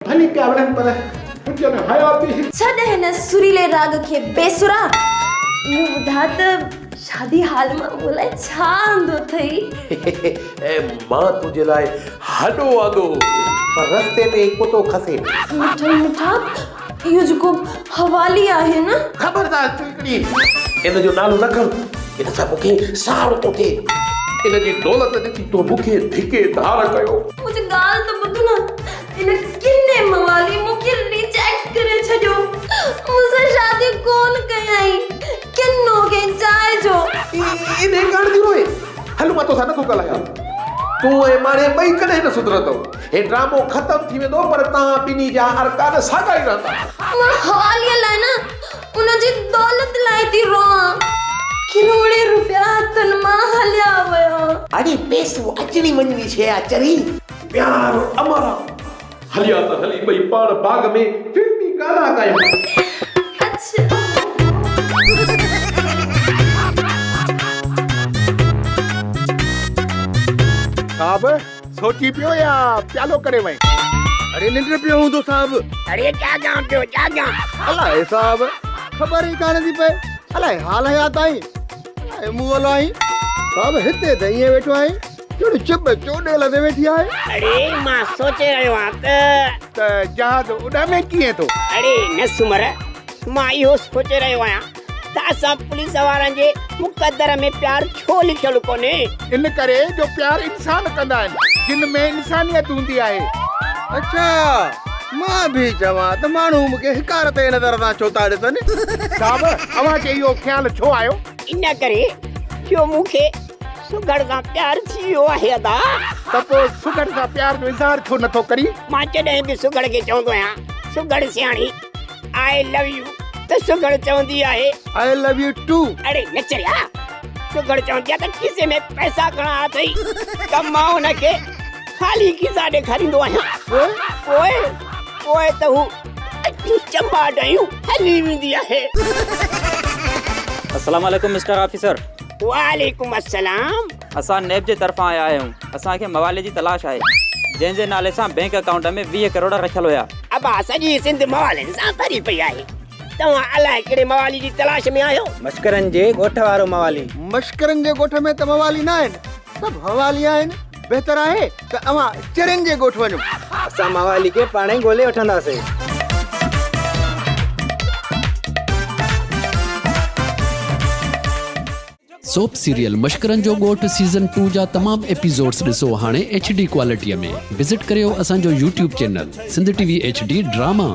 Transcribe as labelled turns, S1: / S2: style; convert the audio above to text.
S1: भली पिया वणनि पर मुंहिंजे में हया बि
S2: छॾ हिन सुरीले राग खे बेसुरा। इहो ॿुधा त शादी हाल मां मूं लाइ छा आंदो अथई?
S1: मां तुंहिंजे लाइ हॾो आंदो पर रस्ते में ई कुतो खसे।
S2: मिठा मिठा इहो जेको हवाली आहे न,
S1: ख़बरदार तूं हिकिड़ी इन जो नालो न खण, इन सां मूंखे साड़ थो थिए। इन जी दौलत ॾिसी तो मूंखे धिके धार कयो।
S2: मुंहिंजी ॻाल्हि त ॿुध न, इन किने मवाली मूंखे रिजेक्ट करे छॾियो। मूंसां शादी कोन कयई, किनो खे चाहे जो।
S1: इन ॻाल्हि जी रोए हल मां तोसां नथो ॻाल्हायां। तूं ऐं माणे ॿई कॾहिं न सुधरंदो। हे ड्रामो ख़तम थी वेंदो पर तव्हां ॿिन्ही जा अरकान साॻा ई रहंदा।
S2: मां हवालीअ लाइ न, उनजी दौलत लाइ थी रोआं। किरोड़े रुपया हथनि मां हलिया विया।
S1: अरे पैसो अचणी वञणी शइ आहे चरी। प्यार अमर हलिया त हली ॿई पाण बाग में फिल्मी गाना ॻायूं।
S2: अच्छा
S3: साहब सोची पियो या प्यालो करे वई? अरे निंड पियो हूंदो साहब।
S4: अरे क्या जान पियो क्या जान?
S3: अलाए साहब ख़बर ही कान थी पए। अलाए हाल हयात आई अलाए मुंह वालो आई साहब हिते त ईअं वेठो आई जहिड़ी चिब चोडेल ते वेठी आहे।
S4: अरे मां सोचे रहियो आहियां
S3: त जहाज उॾामे कीअं थो?
S4: अरे न सुमर, मां इहो सोचे रहियो आहियां त असां पुलिस वारनि जे मुक़दर में प्यार छो लिखियलु कोन्हे।
S3: इन करे जो प्यार इंसान कंदा आहिनि जिन में इंसानियत हूंदी आहे। अच्छा मां बि चवां त माण्हू मूंखे हिकार ते नज़र सां छो था ॾिसनि। साहब अव्हांखे इहो ख़्यालु छो आयो?
S4: इन करे जो मूंखे सुगड़ सां प्यार थी वियो आहे अदा।
S3: त पोइ सुगड़ सां प्यार जो इज़हार छो नथो करी?
S4: मां जॾहिं बि सुगड़ खे चवंदो आहियां सुगड़ सियाणी आई लव यू त सुगड़ चवंदी आहे
S3: आई लव यू टू।
S4: अरे न चरिया, सुगड़ चवंदी आहे त खीसे में पैसा घणा अथई त मां हुनखे ख़ाली खीसा ॾेखारींदो आहियां। पोइ त हू चंबा ॾयूं हली वेंदी आहे।
S5: अस्सलाम वालेकुम मिस्टर ऑफिसर।
S4: वालेकुम अस्सलाम।
S5: असां नेब जे तरफ़ां आया आहियूं। असांखे मवाले जी तलाश आहे जंहिंजे नाले सां बैंक अकाउंट में 20 करोड़ रखियल हुया।
S4: अब सॼी सिंध मवालनि सां भरी पई आहे। तव्हां अलाए कहिड़े मवाली जी तलाश में आहियो?
S6: मश्करनि जे ॻोठ वारो मवाली।
S3: मश्करनि जे ॻोठ में त मवाली न आहिनि, सभु हवाली आहिनि। बहितर आहे त अव्हां चरनि जे ॻोठ वञो।
S6: असां मवाली खे पाण ई ॻोल्हे वठंदासीं।
S7: सोप सीरियल मश्करनि जो ॻोठ सीज़न 2 जा तमाम एपिसोड्स ॾिसो हाणे HD क्वालिटीअ में। विज़िट करियो असांजो YouTube channel Sindh TV HD drama.